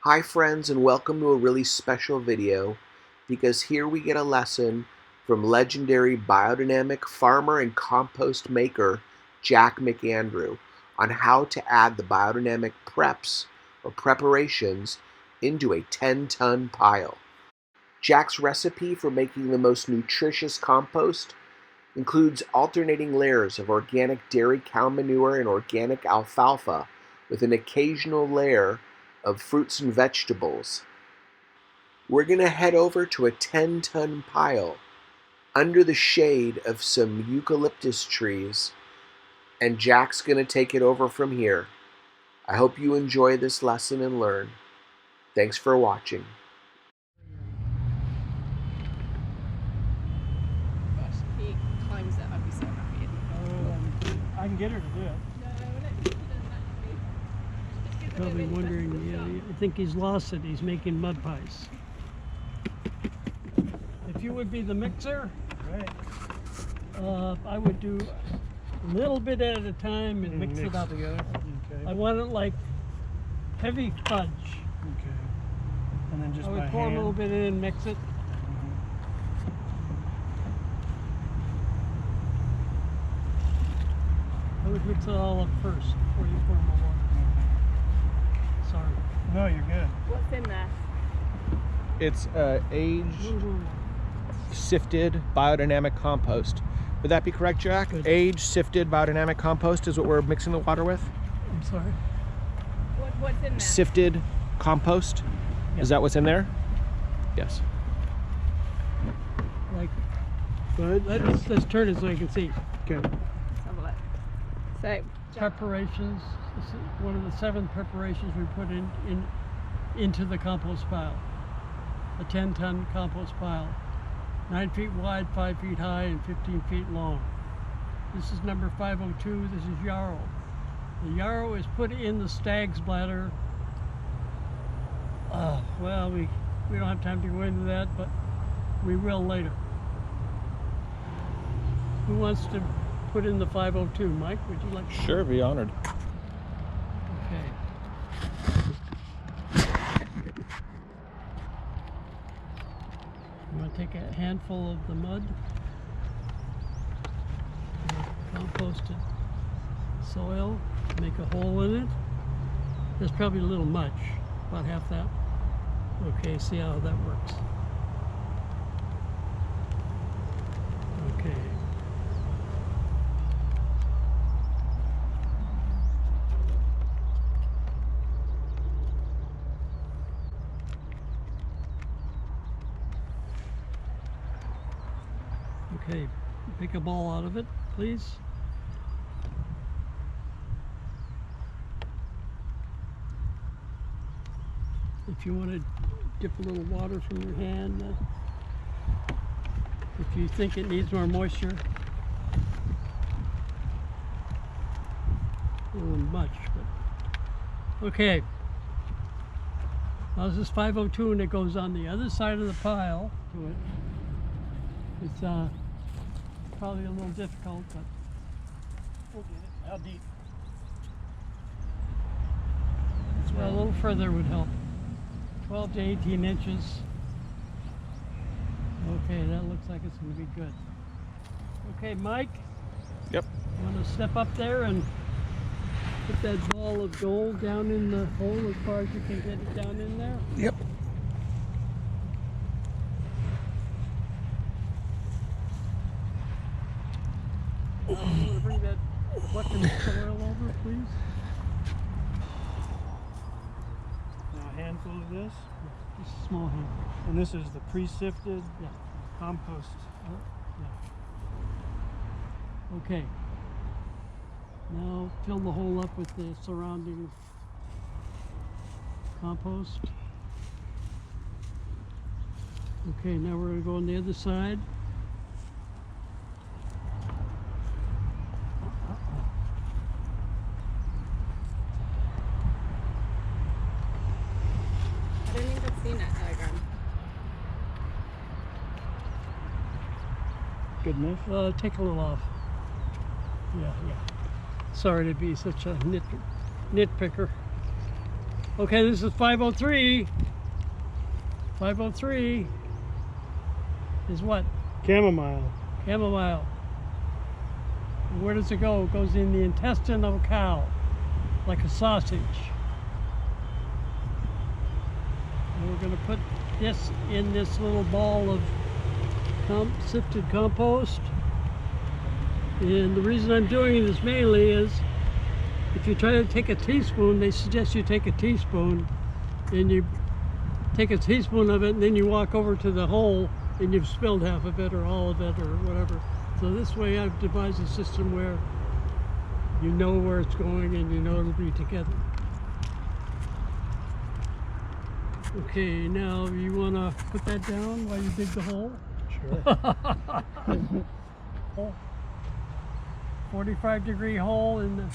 Hi friends, and welcome to a really special video because here we get a lesson from legendary biodynamic farmer and compost maker Jack McAndrew on how to add the biodynamic preps or preparations into a 10-ton pile. Jack's recipe for making the most nutritious compost includes alternating layers of organic dairy cow manure and organic alfalfa with an occasional layer of fruits and vegetables. We're going to head over to a 10-ton pile under the shade of some eucalyptus trees, and Jack's going to take it over from here. I hope you enjoy this lesson and learn. Thanks for watching. Gosh, if he climbs it, I'd be so happy. I can get her to do it. Probably wondering, I think he's lost it. He's making mud pies. If you would be the mixer, Right. I would do a little bit at a time and mix it up. Together. Okay. I want it like heavy fudge. Okay. And then just I by would pour hand. a little bit in and mix it. I would mix it all up first before you pour more water. Sorry. No, you're good. What's in there? It's aged, sifted biodynamic compost. Would that be correct, Jack? Good. Aged, sifted biodynamic compost is what we're mixing the water with? I'm sorry. What's in there? Sifted compost? Yeah. Is that what's in there? Yes. Like, good. Let's turn it so you can see. Okay. Let's have a look. So, Preparations. This is one of the 7 preparations we put into the compost pile. A 10-ton compost pile. 9 feet wide, 5 feet high, and 15 feet long. This is number 502. This is yarrow. The yarrow is put in the stag's bladder. Well, we don't have time to go into that, but we will later. Who wants to put in the 502? Mike, would you like to? Sure, be honored. Okay. You want to take a handful of the mud, composted soil, make a hole in it. There's probably a little much, about half that. Okay, see how that works. Okay. Okay, pick a ball out of it, please. If you want to dip a little water from your hand, if you think it needs more moisture. A little much, but okay. Now this is 502 and it goes on the other side of the pile to it. It's probably a little difficult, but We'll get it. How deep? well, a little further would help. 12 to 18 inches. Okay, that looks like it's going to be good. Okay, Mike? Yep. You want to step up there and put that ball of gold down in the hole as far as you can get it down in there? Yep. Bring that bucket of soil over, please. Now a handful of this. Just a small hand. And this is the pre-sifted Yeah. compost. Okay. Now fill the hole up with the surrounding compost. Okay, now we're going to go on the other side. I don't think I've seen that diagram. Good enough. Take a little off. Yeah. Sorry to be such a nitpicker. Okay, this is 503. 503 is what? Chamomile. Chamomile. And where does it go? It goes in the intestine of a cow, like a sausage. And we're going to put this in this little ball of sifted compost. And the reason I'm doing this mainly is if you try to take a teaspoon, they suggest you take a teaspoon, and you take a teaspoon of it and then you walk over to the hole and you've spilled half of it or all of it or whatever. So this way I've devised a system where you know where it's going and you know it'll be together. Okay, now you want to put that down while you dig the hole? Sure. 45-degree hole and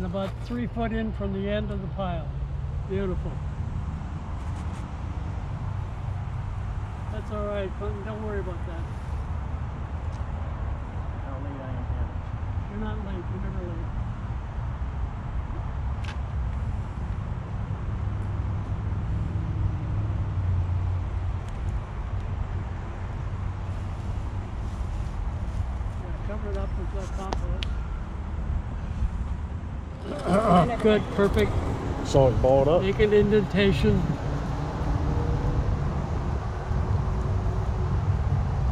about 3 foot in from the end of the pile. Beautiful. That's all right, don't worry about that. How late I am here. You're not late, you're never late. Yeah, cover it up with compost. Good, perfect. So it's balled up. Make an indentation.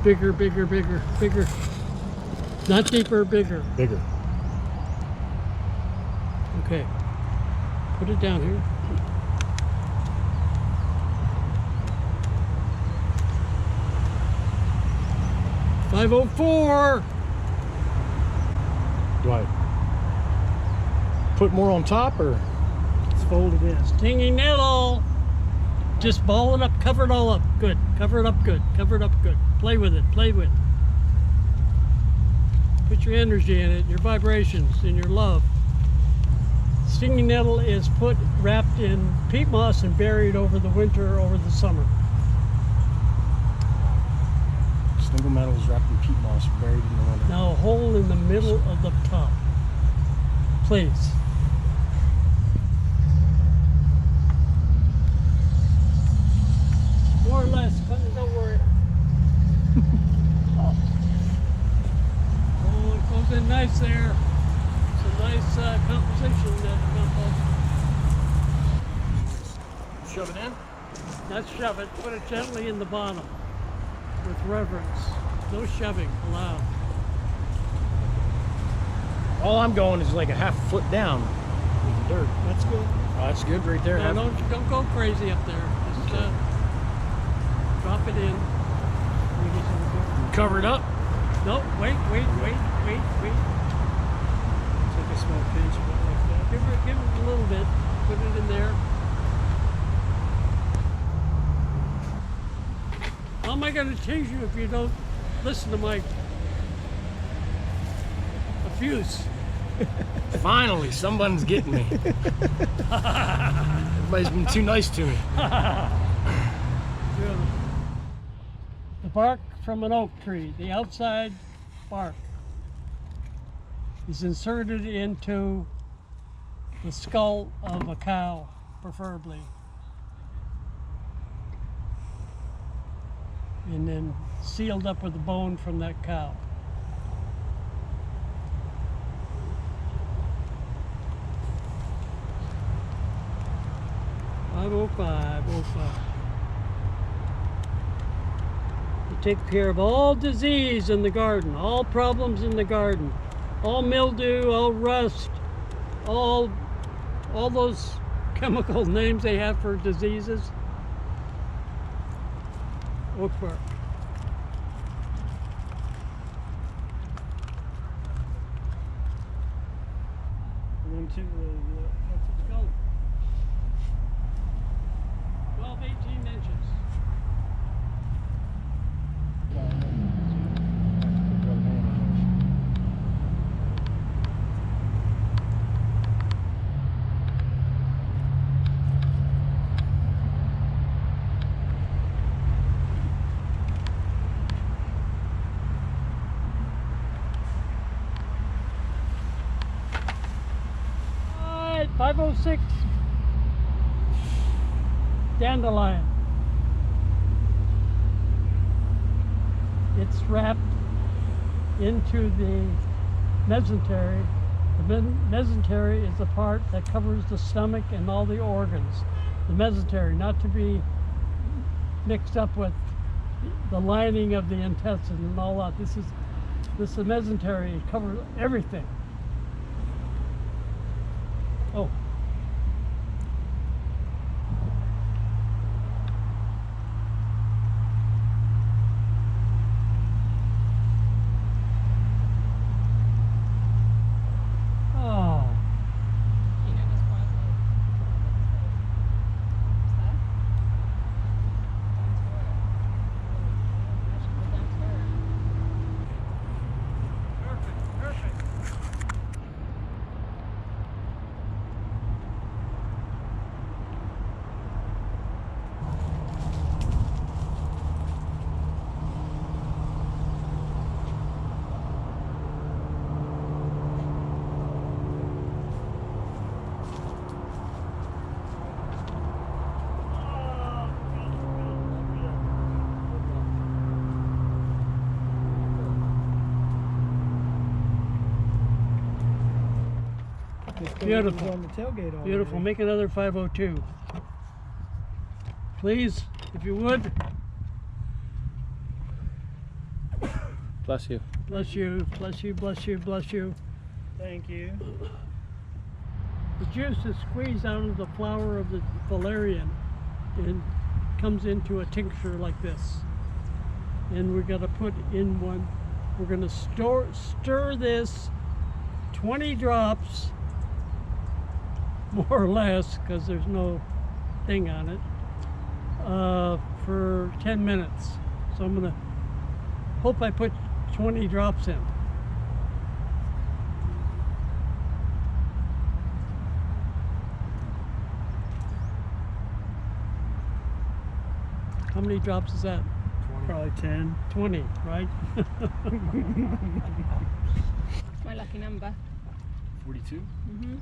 Bigger, bigger, bigger, bigger. Not deeper, bigger. Bigger. Okay. Put it down here. $504. Do I put more on top or it's folded in? Stinging nettle. Just ball it up, cover it all up. Good. Cover it up good. Cover it up good. Play with it. Play with it. Put your energy in it, your vibrations, and your love. Stinging nettle is wrapped in peat moss and buried over the winter, over the summer. Single metal is wrapped in peat moss, buried in the winter. Now a hole in the middle of the top. Please. More or less, don't worry. Oh, it goes in nice there. It's a nice composition, that compost. Shove it in. Not shove it, put it gently in the bottom with reverence. No shoving allowed. All I'm going is like a half foot down with the dirt. That's good. Oh, that's good right there. Now don't go crazy up there. Just drop it in. Cover it up. No, wait. Take a small pinch of it like that. Give it a little bit. Put it in there. How am I going to change you if you don't listen to my abuse? Finally, someone's getting me. Everybody's been too nice to me. The bark from an oak tree, the outside bark, is inserted into the skull of a cow, preferably. And then sealed up with the bone from that cow. $505. You take care of all disease in the garden, all problems in the garden, all mildew, all rust, all those chemical names they have for diseases. Oak bark. And then what's it called? 12, 18 inches. All right, 506. dandelion. It's wrapped into the mesentery. The mesentery is the part that covers the stomach and all the organs. The mesentery, not to be mixed up with the lining of the intestine and all that. This is the mesentery. It covers everything. Oh. Oh. You know, just quietly. Down to her. Perfect, perfect. Beautiful. On the tailgate already. Beautiful. Make another 502. Please, if you would. Bless you. Bless you, bless you, bless you, bless you. Thank you. The juice is squeezed out of the flower of the valerian and comes into a tincture like this. And we're gonna put in one. We're gonna stir this 20 drops, more or less, because there's no thing on it, for 10 minutes. So I'm gonna hope I put 20 drops in. How many drops is that? Probably 10. 20, right? It's my lucky number. 42. Mm-hmm.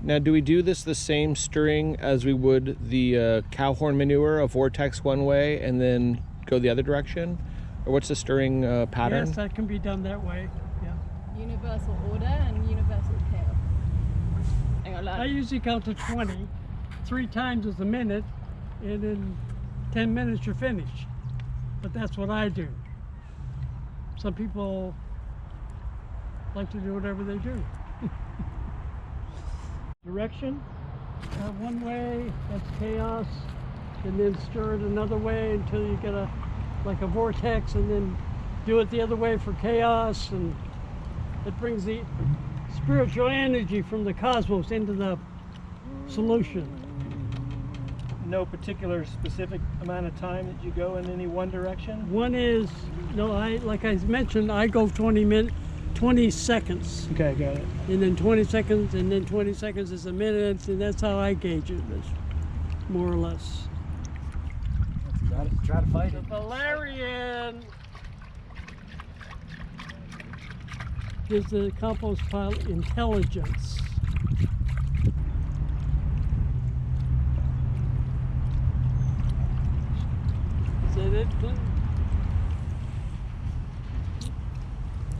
Now, do we do this the same stirring as we would the cow horn manure, a vortex one way and then go the other direction? Or what's the stirring pattern? Yes, that can be done that way. Yeah. Universal order and universal care. Hang on, I lad. usually count to 20, 3 times is a minute, and in 10 minutes you're finished. But that's what I do. Some people like to do whatever they do. Direction, one way, that's chaos, and then stir it another way until you get like a vortex, and then do it the other way for chaos, and it brings the spiritual energy from the cosmos into the solution. No particular specific amount of time that you go in any one direction? One is, no, like I mentioned, I go 20 seconds, Okay, got it. and then 20 seconds, and then 20 seconds is a minute, and that's how I gauge it, more or less. Try to fight The it. valerian gives the compost pile intelligence. Is that it, Clint?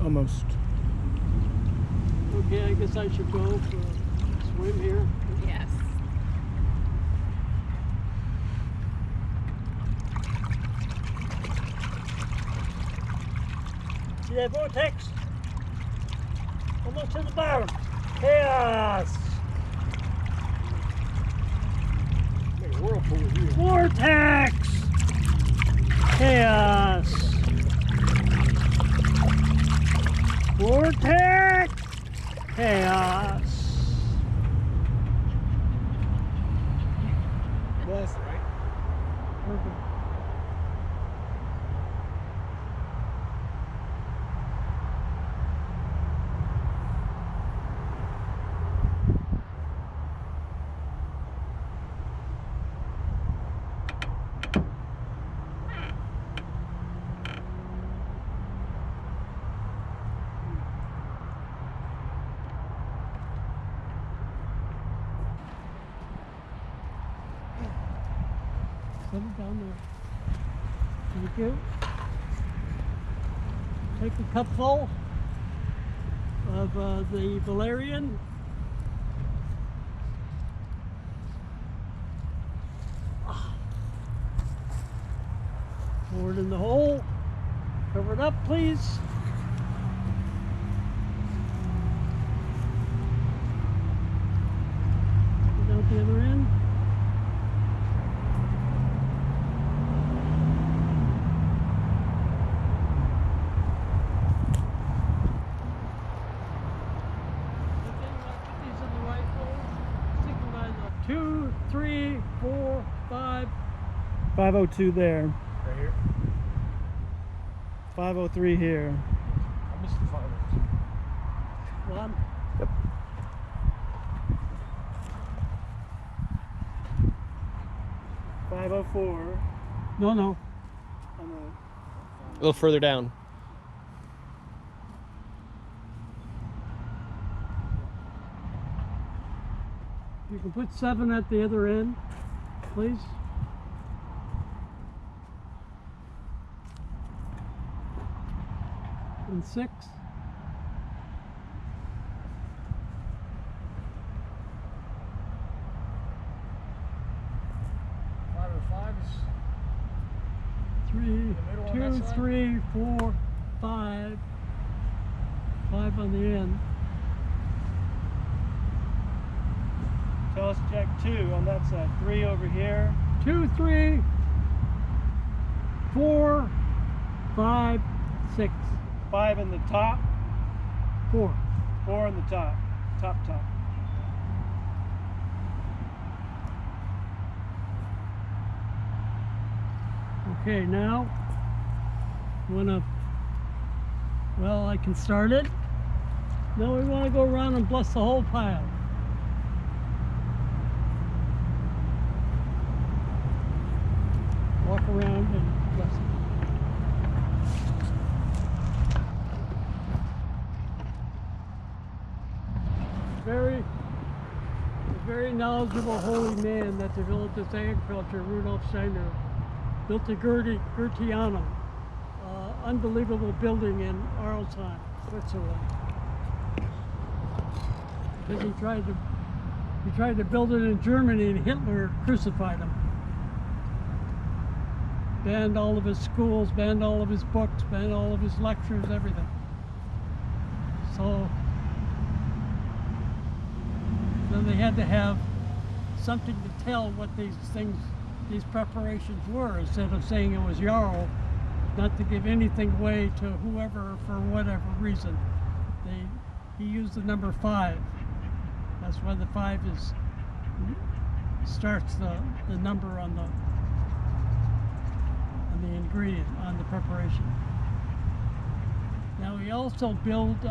Almost. Okay, I guess I should go for a swim here. Yes. See that vortex? Almost to the bottom. Chaos! Make a whirlpool here. Vortex! Chaos! Vortex! Chaos! Bless, right? Perfect. Put it down there. Thank you. Take a cupful of the valerian. Pour it in the hole. Cover it up, please. Put it out the other end. These are the right holes. Stick them by the 2, 3, 4, 5. 502 there. Right here. 503 here. I missed the 502. One. Yep. .504. No. On the A little further down. You can put 7 at the other end, please. And 6. Three, middle on that 2, side? 3, 4, 5. 5 on the end. tell us Jack 2 on that side. 3 over here. 2, 3, 4, 5, 6. 5 in the top. 4. 4 in the top. Top. Okay, now you wanna, well, I can start it. Now we want to go around and bless the whole pile. Walk around and bless it. A very knowledgeable holy man that developed this agriculture, Rudolf Steiner, built the Goetheanum, unbelievable building in Arlesheim, Switzerland. Because he tried to build it in Germany, and Hitler crucified him. Banned all of his schools, banned all of his books, banned all of his lectures, everything. So then they had to have something to tell what these preparations were, instead of saying it was yarrow, not to give anything away to whoever for whatever reason. He used the number 5. That's why the 5 starts the number on the ingredient, on the preparation. Now he also buried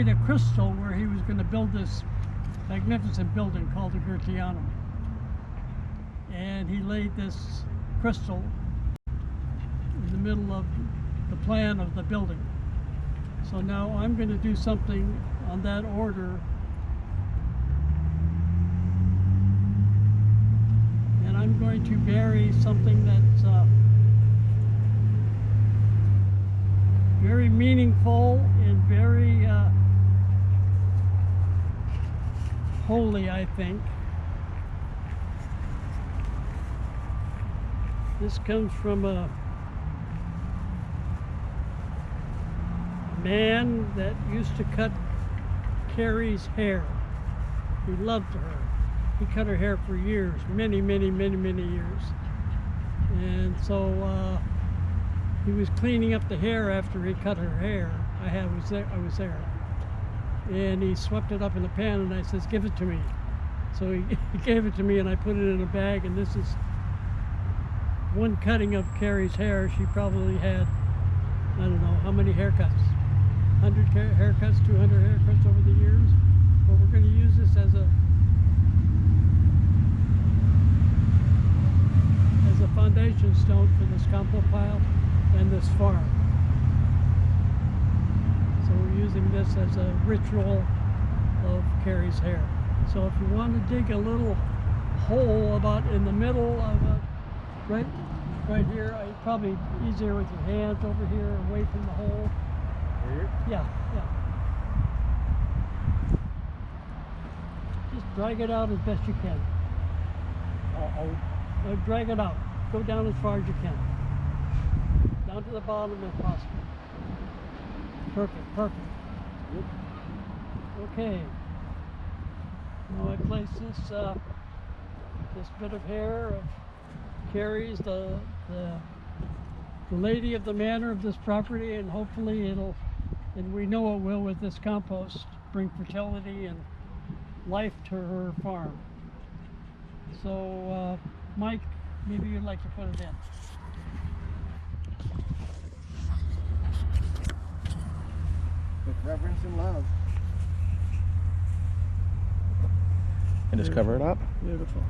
a crystal where he was going to build this magnificent building called the Goetheanum. And he laid this crystal in the middle of the plan of the building. So now I'm going to do something on that order. And I'm going to bury something that's very meaningful and very holy, I think. This comes from a man that used to cut Carrie's hair. He loved her. He cut her hair for years, many years. And so he was cleaning up the hair after he cut her hair. I was there. And he swept it up in a pan, and I says, "Give it to me." So he gave it to me, and I put it in a bag, and this is one cutting of Carrie's hair. She probably had, I don't know, how many haircuts? 100 haircuts, 200 haircuts over the years. But we're going to use this as a foundation stone for this compost pile and this farm. So we're using this as a ritual of Carrie's hair. So if you want to dig a little hole about in the middle of right here. Probably easier with your hands over here, away from the hole. Here? Yeah. Just drag it out as best you can. Drag it out. Go down as far as you can. Down to the bottom if possible. Perfect. Yep. Okay. Now I place this bit of hair of Carrie's, the lady of the manor of this property, and hopefully and we know it will with this compost, bring fertility and life to her farm. So Mike, maybe you'd like to put it in. With reverence and love. And just cover it up. Beautiful.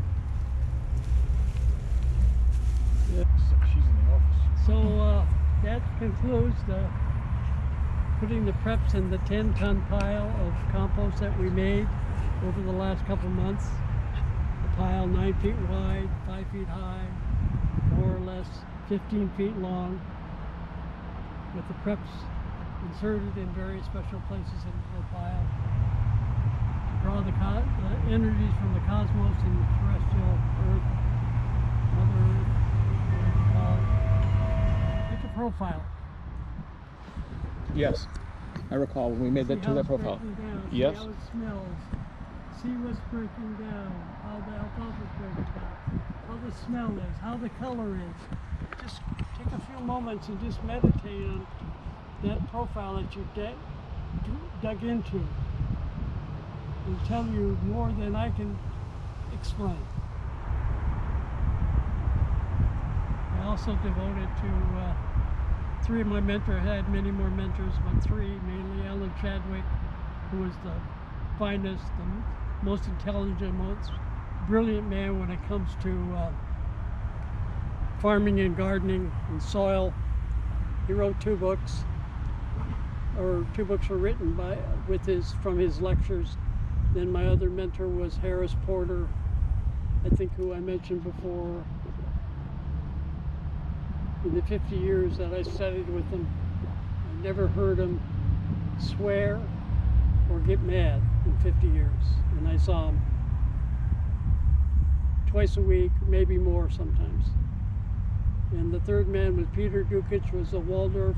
She's in the office. So that concludes putting the preps in the 10-ton pile of compost that we made over the last couple months. A pile 9 feet wide, 5 feet high, more or less 15 feet long, with the preps inserted in very special places in the pile to draw the energies from the cosmos and the terrestrial earth, Mother Earth, whatever you call it. Make a profile. Yes, I recall when we made that See how that it's profile. breaking down, Yes. See how it smells. See what's breaking down. How the alfalfa's breaking down. How the smell is. How the color is. Just take a few moments and just meditate on that profile that you dug into. It'll tell you more than I can explain. I also devoted to three of my mentors. I had many more mentors, but three, mainly Alan Chadwick, who was the finest, the most intelligent, most brilliant man when it comes to farming and gardening and soil. He wrote 2 books, or 2 books were written from his lectures. Then my other mentor was Harris Porter, I think, who I mentioned before. In the 50 years that I studied with him, I never heard him swear or get mad in 50 years. And I saw him twice a week, maybe more sometimes. And the third man was Peter Dukich, was a Waldorf.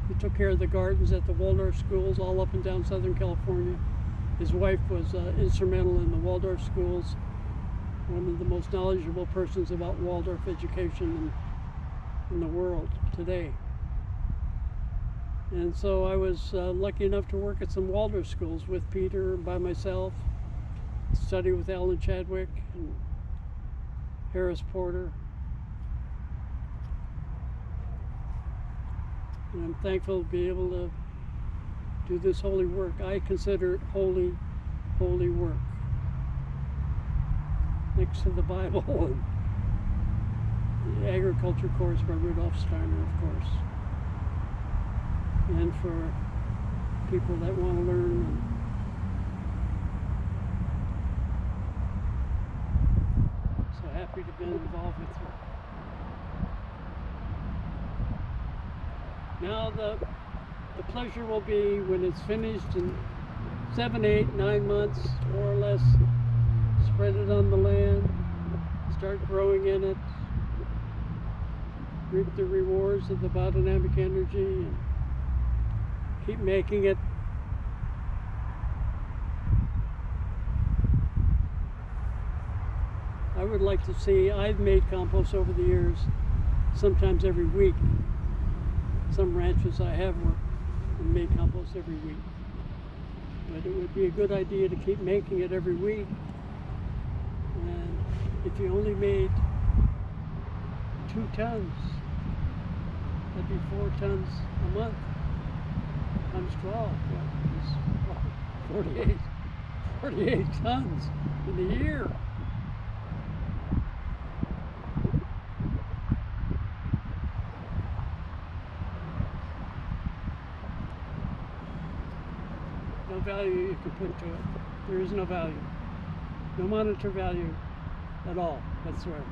He took care of the gardens at the Waldorf schools all up and down Southern California. His wife was instrumental in the Waldorf schools, one of the most knowledgeable persons about Waldorf education in the world today. And so I was lucky enough to work at some Waldorf schools with Peter by myself, study with Alan Chadwick and Harris Porter. And I'm thankful to be able to do this holy work. I consider it holy, holy work. Next to the Bible and the agriculture course by Rudolf Steiner, of course. And for people that want to learn. So happy to have been involved with you. Now the pleasure will be when it's finished in 7, 8, 9 months, more or less. Spread it on the land, start growing in it, reap the rewards of the biodynamic energy, and keep making it. I would like to see, I've made compost over the years, sometimes every week. Some ranches I have worked and made compost every week. But it would be a good idea to keep making it every week. And if you only made 2 tons, that'd be 4 tons a month. Times 12, yeah, 48 tons in a year. No value you can put to it. There is no value. No monetary value at all whatsoever.